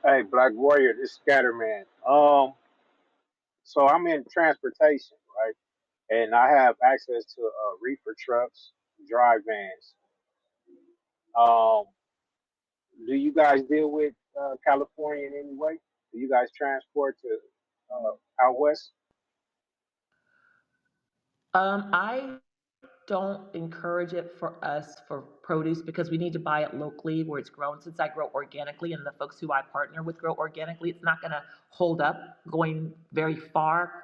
Hey, Black Warrior, this Scatterman. So I'm in transportation, right? And I have access to reefer trucks, dry vans. Um, do you guys deal with California in any way? Do you guys transport to out west? I don't encourage it for us for produce because we need to buy it locally where it's grown. Since I grow organically and the folks who I partner with grow organically, it's not going to hold up going very far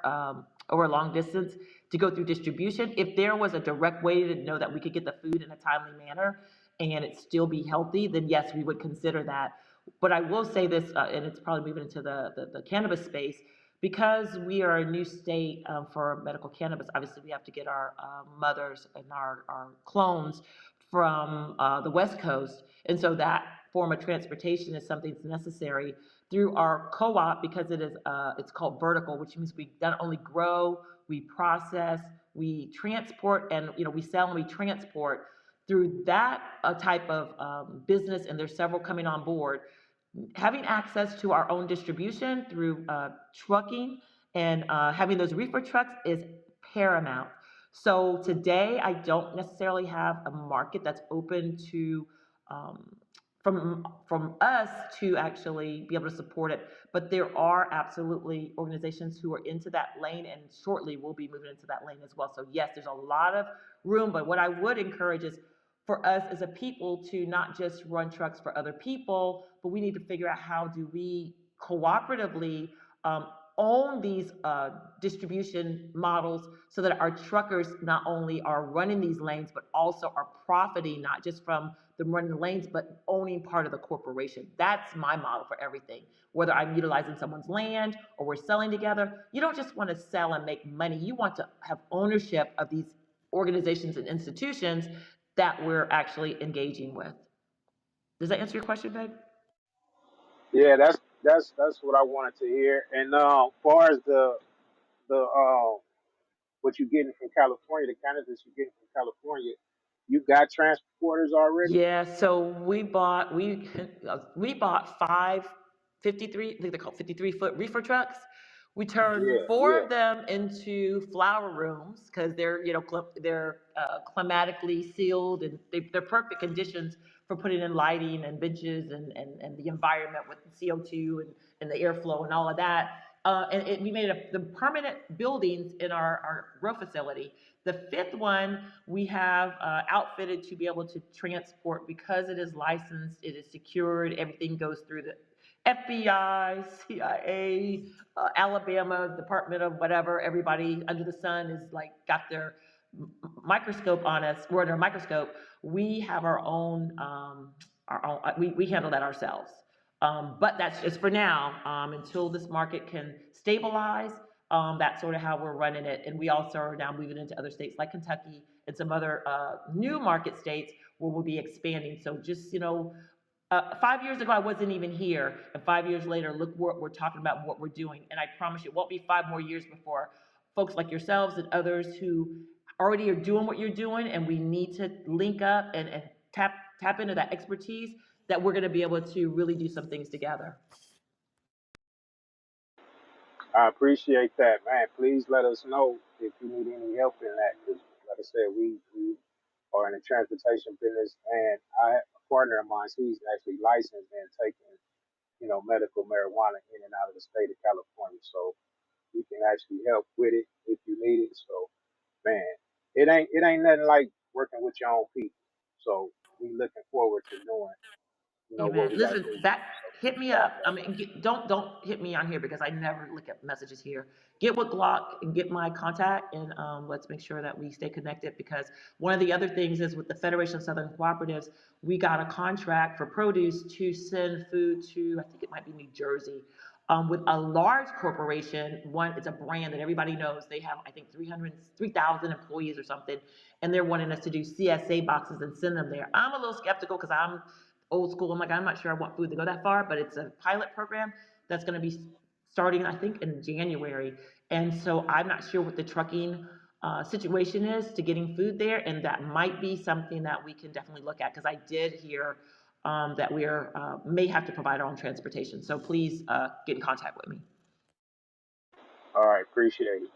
over a long distance to go through distribution. If there was a direct way to know that we could get the food in a timely manner and it still be healthy, then yes, we would consider that. But I will say this, and it's probably moving into the cannabis space, because we are a new state for medical cannabis. Obviously, we have to get our mothers and our clones from the West Coast. And so that form of transportation is something that's necessary through our co-op because it's called vertical, which means we not only grow, we process, we transport, and we sell and we transport through that type of business. And there's several coming on board. Having access to our own distribution through trucking and having those reefer trucks is paramount. So today, I don't necessarily have a market that's open to um, from us to actually be able to support it. But there are absolutely organizations who are into that lane, and shortly we'll be moving into that lane as well. So yes, there's a lot of room. But what I would encourage is for us as a people to not just run trucks for other people, but we need to figure out how do we cooperatively own these distribution models so that our truckers not only are running these lanes, but also are profiting not just from them running the lanes, but owning part of the corporation. That's my model for everything. Whether I'm utilizing someone's land or we're selling together, you don't just want to sell and make money. You want to have ownership of these organizations and institutions that we're actually engaging with. Does that answer your question, babe? Yeah, that's what I wanted to hear. And far as the what you getting from California, the cannabis you getting from California, you got transporters already? Yeah, so we bought five 53, I think they're called 53-foot reefer trucks. We turned Yeah, four yeah. of them into flower rooms because they're they're climatically sealed and they're perfect conditions for putting in lighting and benches and the environment with the CO2 and the airflow and all of that. We made the permanent buildings in our grow facility. The fifth one we have outfitted to be able to transport because it is licensed, it is secured, everything goes through the FBI, CIA, Alabama Department of whatever. Everybody under the sun is like got their microscope on us. We're under a microscope. We have our own. We handle that ourselves. But that's just for now until this market can stabilize. That's sort of how we're running it. And we also are now moving into other states like Kentucky and some other new market states where we'll be expanding. So just, 5 years ago, I wasn't even here. And 5 years later, look what we're talking about and what we're doing. And I promise you, it won't be 5 more years before folks like yourselves and others who already are doing what you're doing, and we need to link up and tap into that expertise that we're going to be able to really do some things together. I appreciate that, man. Please let us know if you need any help in that. Because, like I said, we are in the transportation business, and a partner of mine, he's actually licensed and taking, medical marijuana in and out of the state of California. So we can actually help with it if you need it. So, man, it ain't nothing like working with your own people. So we looking forward to doing, what Amen. we got to Listen, do. that So hit me talk up. I that. mean, don't hit me on here because I never look at messages here. Get with Glock and get my contact, and let's make sure that we stay connected. Because one of the other things is with the Federation of Southern Cooperatives, we got a contract for produce to send food to, I think it might be New Jersey, with a large corporation. One, it's a brand that everybody knows. They have, I think, 3,000 employees or something, and they're wanting us to do CSA boxes and send them there. I'm a little skeptical because I'm old school. I'm like, I'm not sure I want food to go that far, but it's a pilot program that's going to be starting, I think, in January. And so I'm not sure what the trucking situation is to getting food there, and that might be something that we can definitely look at because I did hear that we are may have to provide our own transportation. So please get in contact with me. All right, appreciate it.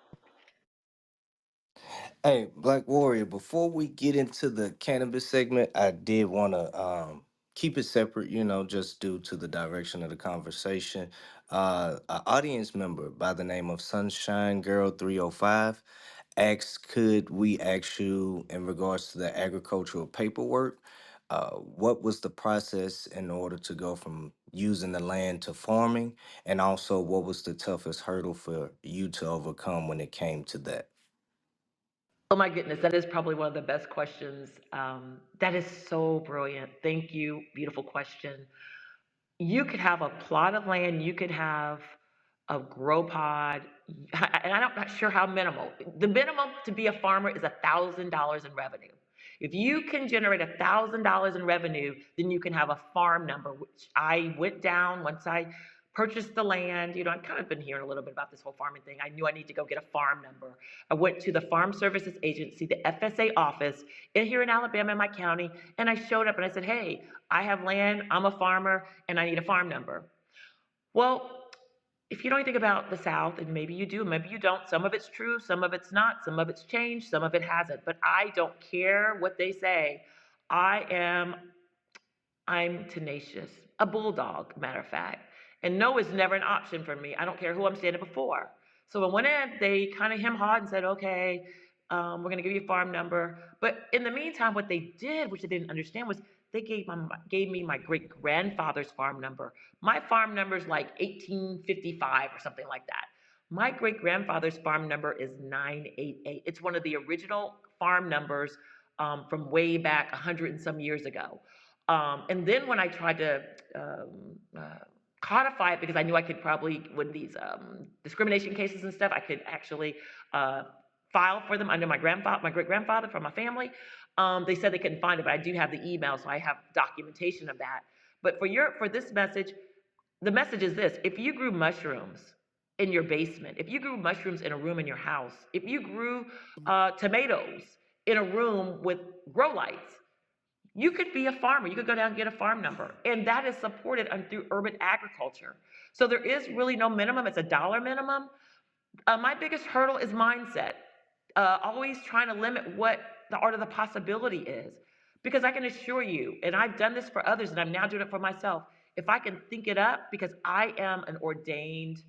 Hey, Black Warrior, before we get into the cannabis segment, I did want to keep it separate, just due to the direction of the conversation. An audience member by the name of Sunshine Girl 305 asked, could we ask you in regards to the agricultural paperwork? What was the process in order to go from using the land to farming? And also, what was the toughest hurdle for you to overcome when it came to that? Oh my goodness, that is probably one of the best questions. That is so brilliant. Thank you. Beautiful question. You could have a plot of land, you could have a grow pod, and I'm not sure how minimal. The minimum to be a farmer is $1,000 in revenue. If you can generate $1,000 in revenue, then you can have a farm number, which I went down once I purchased the land. I've kind of been hearing a little bit about this whole farming thing. I knew I need to go get a farm number. I went to the Farm Services Agency, the FSA office here in Alabama in my county, and I showed up and I said, hey, I have land, I'm a farmer, and I need a farm number. Well, if you know anything about the South, and maybe you do, maybe you don't, some of it's true, some of it's not, some of it's changed, some of it hasn't, but I don't care what they say. I am I'm tenacious, a bulldog, matter of fact. And no is never an option for me. I don't care who I'm standing before. So when I went in, they kind of hem hawed and said, okay, we're going to give you a farm number. But in the meantime, what they did, which I didn't understand, was they gave me my great grandfather's farm number. My farm number is like 1855 or something like that. My great grandfather's farm number is 988. It's one of the original farm numbers from way back 100 and some years ago. And then when I tried to codify it, because I knew I could probably, when these discrimination cases and stuff, I could actually uh, file for them under my great grandfather from my family. They said they couldn't find it, but I do have the email, so I have documentation of that. But for this message, the message is this: if you grew mushrooms in your basement, if you grew mushrooms in a room in your house, if you grew tomatoes in a room with grow lights, you could be a farmer. You could go down and get a farm number. And that is supported through urban agriculture. So there is really no minimum. It's a dollar minimum. My biggest hurdle is mindset. Always trying to limit what the art of the possibility is. Because I can assure you, and I've done this for others, and I'm now doing it for myself, if I can think it up, because I am an ordained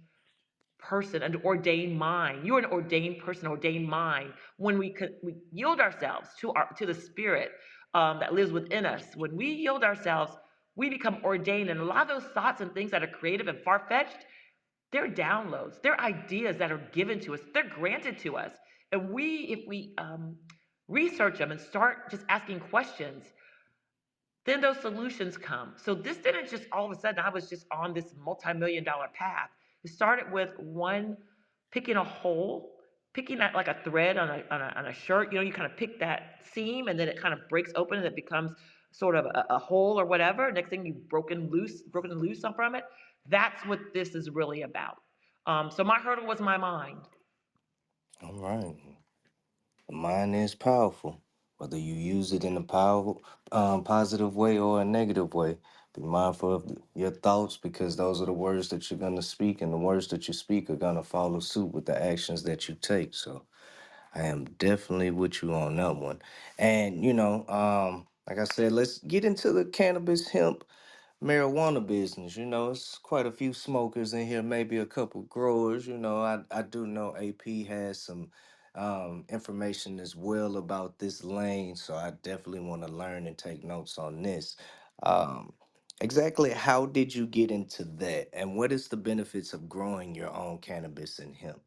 person, an ordained mind. You're an ordained person, ordained mind. When we yield ourselves to the spirit that lives within us, when we yield ourselves, we become ordained. And a lot of those thoughts and things that are creative and far fetched, they're downloads. They're ideas that are given to us. They're granted to us. And if we research them and start just asking questions, then those solutions come. So this didn't just all of a sudden, I was just on this multi-million dollar path. It started with one picking a hole, picking that like a thread on a shirt. You kind of pick that seam and then it kind of breaks open and it becomes sort of a hole or whatever. Next thing you've broken loose from it. That's what this is really about. So my hurdle was my mind. All right. The mind is powerful. Whether you use it in a positive way or a negative way, be mindful of your thoughts because those are the words that you're going to speak, and the words that you speak are going to follow suit with the actions that you take. So I am definitely with you on that one. And, like I said, let's get into the cannabis hemp marijuana business. It's quite a few smokers in here, maybe a couple growers. I do know AP has some information as well about this lane, so I definitely want to learn and take notes on this. Um, exactly how did you get into that, and what is the benefits of growing your own cannabis and hemp?